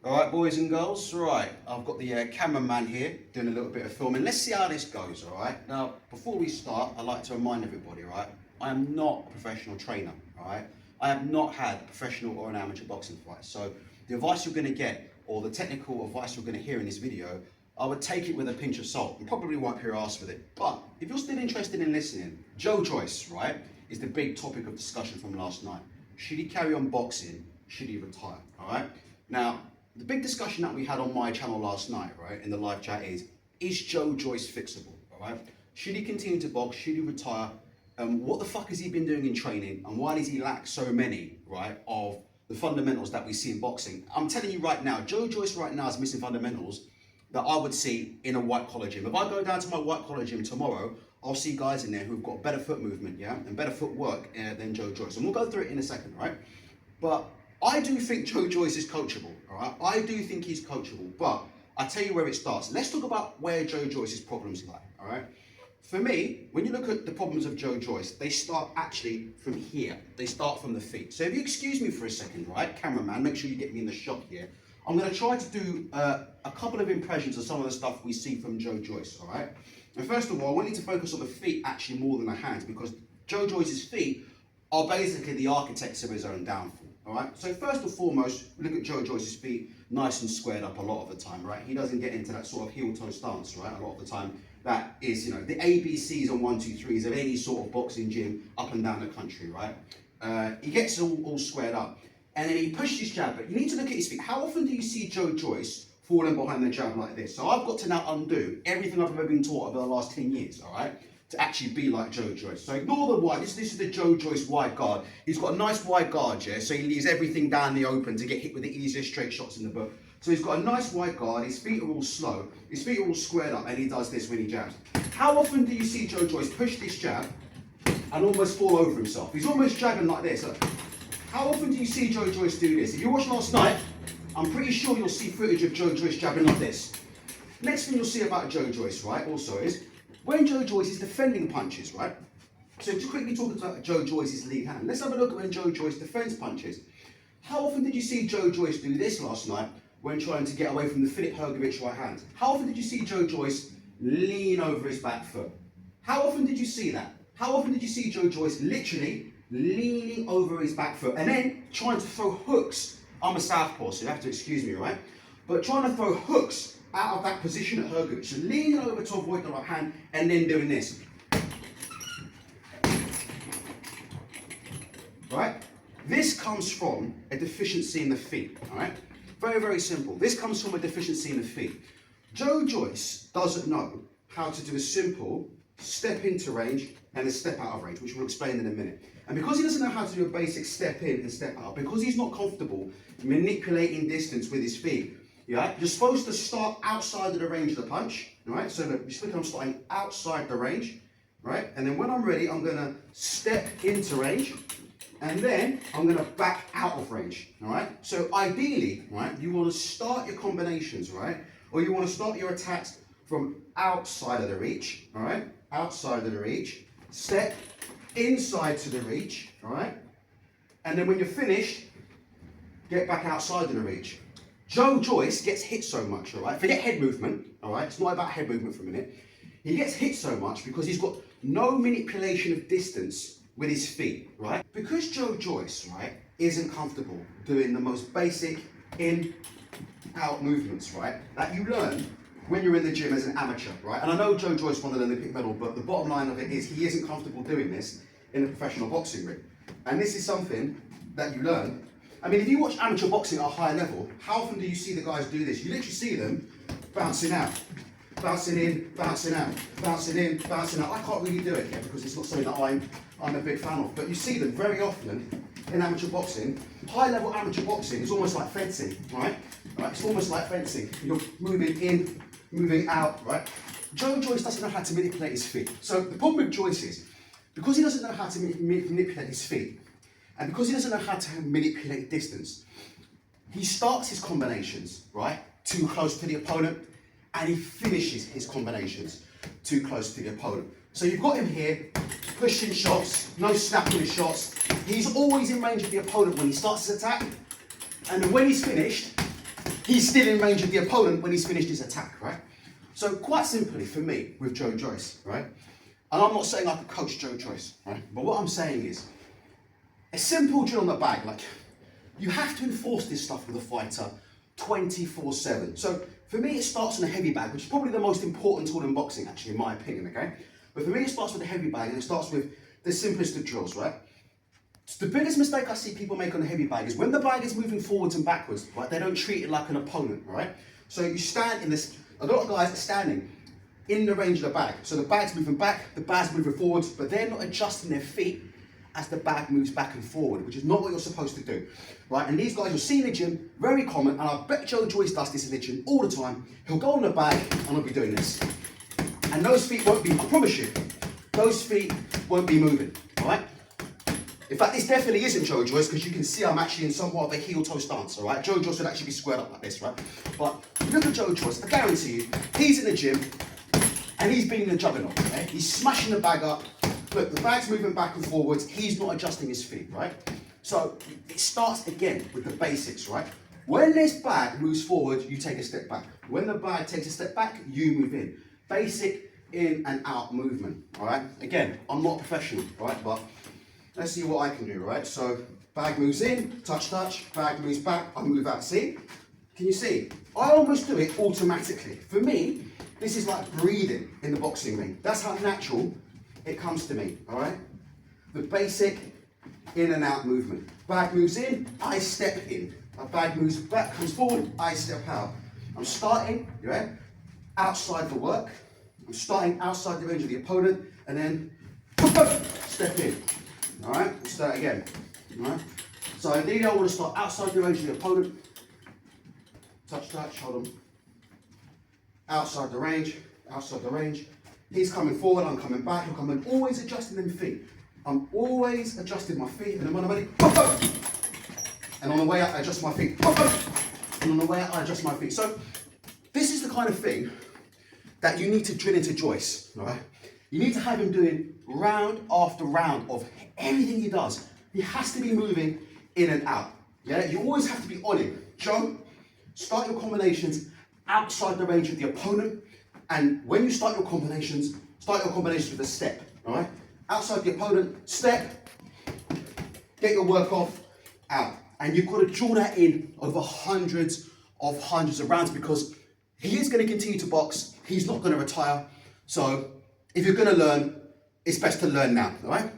Alright boys and girls, right, I've got the cameraman here doing a little bit of filming. Let's see how this goes, alright? Now, before we start, I'd like to remind everybody, right, I am not a professional trainer, alright? I have not had a professional or an amateur boxing fight, so the advice you're going to get, or the technical advice you're going to hear in this video, I would take it with a pinch of salt and probably wipe your ass with it. But if you're still interested in listening, Joyce, right, is the big topic of discussion from last night. Should he carry on boxing? Should he retire? Alright? Now, the big discussion that we had on my channel last night, right, in the live chat is Joyce fixable, all right? Should he continue to box? Should he retire? What the fuck has he been doing in training? And why does he lack so many, right, of the fundamentals that we see in boxing? I'm telling you right now, Joyce right now is missing fundamentals that I would see in a white collar gym. If I go down to my white collar gym tomorrow, I'll see guys in there who've got better foot movement, yeah, and better footwork than Joyce. And we'll go through it in a second, right? But I do think Joyce is coachable, all right? I do think he's coachable, but I'll tell you where it starts. Let's talk about where Joyce's problems lie, all right? For me, when you look at the problems of Joyce, they start actually from here. They start from the feet. So if you excuse me for a second, right, cameraman, make sure you get me in the shot here. I'm going to try to do a couple of impressions of some of the stuff we see from Joyce, all right? And first of all, I want you to focus on the feet actually more than the hands, because Joyce's feet are basically the architects of his own downfall. All right, so first and foremost, look at Joyce's feet, nice and squared up a lot of the time, right? He doesn't get into that sort of heel-toe stance, right? A lot of the time, that is, you know, the ABCs and 1, 2, 3s of any sort of boxing gym up and down the country, right? He gets all squared up, and then he pushes his jab, but you need to look at his feet. How often do you see Joyce falling behind the jab like this? So I've got to now undo everything I've ever been taught over the last 10 years, all right? To actually be like Joyce. So ignore the wide, this is the Joyce wide guard. He's got a nice wide guard, yeah? So he leaves everything down the open to get hit with the easiest straight shots in the book. So he's got a nice wide guard, his feet are all slow, his feet are all squared up, and he does this when he jabs. How often do you see Joyce push this jab and almost fall over himself? He's almost jabbing like this. How often do you see Joyce do this? If you watched last night, I'm pretty sure you'll see footage of Joyce jabbing like this. Next thing you'll see about Joyce, right, also is, when Joyce is defending punches, right? So to quickly talk about Joyce's lead hand, let's have a look at when Joyce defends punches. How often did you see Joyce do this last night when trying to get away from the Fliip Hrgovic right hand? How often did you see Joyce lean over his back foot? How often did you see that? How often did you see Joyce literally leaning over his back foot and then trying to throw hooks? I'm a southpaw, so you have to excuse me, right? But trying to throw hooks out of that position at Hrgovic, so leaning over to avoid the right hand and then doing this. Right? This comes from a deficiency in the feet, all right? Very, very simple. This comes from a deficiency in the feet. Joyce doesn't know how to do a simple step into range and a step out of range, which we'll explain in a minute. And because he doesn't know how to do a basic step in and step out, because he's not comfortable manipulating distance with his feet, yeah, you're supposed to start outside of the range of the punch, right? So look, I'm starting outside the range, right? And then when I'm ready, I'm gonna step into range, and then I'm gonna back out of range, all right? So ideally, right, you wanna start your combinations, right? Or you wanna start your attacks from outside of the reach, all right? Outside of the reach, step inside to the reach, all right? And then when you're finished, get back outside of the reach. Joyce gets hit so much, all right? Forget head movement, all right? It's not about head movement for a minute. He gets hit so much because he's got no manipulation of distance with his feet, right? Because Joyce, right, isn't comfortable doing the most basic in-out movements, right, that you learn when you're in the gym as an amateur, right? And I know Joyce won an Olympic medal, but the bottom line of it is he isn't comfortable doing this in a professional boxing ring. And this is something that you learn. I mean, if you watch amateur boxing at a high level, how often do you see the guys do this? You literally see them bouncing out, bouncing in, bouncing out, bouncing in, bouncing out. I can't really do it here because it's not something that I'm a big fan of, but you see them very often in amateur boxing. High level amateur boxing is almost like fencing, right? It's almost like fencing. You're moving in, moving out, right? Joyce doesn't know how to manipulate his feet. So the problem with Joyce is, because he doesn't know how to manipulate his feet, and because he doesn't know how to manipulate distance, he starts his combinations, right, too close to the opponent, and he finishes his combinations too close to the opponent. So you've got him here, pushing shots, no snapping his shots. He's always in range of the opponent when he starts his attack, and then when he's finished, he's still in range of the opponent when he's finished his attack, right? So quite simply for me, with Joyce, right? And I'm not saying I could coach Joyce, right? But what I'm saying is, a simple drill on the bag, like, you have to enforce this stuff with a fighter 24/7. So for me, it starts on a heavy bag, which is probably the most important tool in boxing, actually, in my opinion, okay? But for me, it starts with a heavy bag, and it starts with the simplest of drills, right? So the biggest mistake I see people make on a heavy bag is when the bag is moving forwards and backwards, right? They don't treat it like an opponent, right? So you stand in this, a lot of guys are standing in the range of the bag. So the bag's moving back, the bag's moving forwards, but they're not adjusting their feet as the bag moves back and forward, which is not what you're supposed to do, right? And these guys you'll see in the gym, very common, and I bet Joyce does this in the gym all the time. He'll go on the bag and he'll be doing this. And those feet won't be, I promise you, those feet won't be moving, all right? In fact, this definitely isn't Joyce, because you can see I'm actually in somewhat of a heel-toe stance, all right? Joyce would actually be squared up like this, right? But look at Joyce, I guarantee you, he's in the gym, and he's being the juggernaut, okay? He's smashing the bag up. Look, the bag's moving back and forwards, he's not adjusting his feet, right? So it starts again with the basics, right? When this bag moves forward, you take a step back. When the bag takes a step back, you move in. Basic in and out movement, all right? Again, I'm not a professional, right? But let's see what I can do, right? So bag moves in, touch, bag moves back, I move out. See? Can you see? I almost do it automatically. For me, this is like breathing in the boxing ring. That's how natural it comes to me, all right? The basic in and out movement. Bag moves in, I step in. My bag moves back, comes forward, I step out. I'm starting, right, outside the work. I'm starting outside the range of the opponent, and then step in. All right, we'll start again. All right. So ideally, I want to start outside the range of the opponent. Touch, hold on. Outside the range, outside the range. He's coming forward, I'm coming back, I'm always adjusting them feet. I'm always adjusting my feet, and then when I'm ready, and on the way out, I adjust my feet, and on the way out, I adjust my feet. So this is the kind of thing that you need to drill into Joyce, all right? You need to have him doing round after round of everything he does. He has to be moving in and out, yeah? You always have to be on him. Joe, start your combinations outside the range of the opponent, and when you start your combinations with a step, all right? Outside the opponent, step, get your work off, out. And you've got to draw that in over hundreds of rounds, because he is going to continue to box. He's not going to retire. So if you're going to learn, it's best to learn now, all right?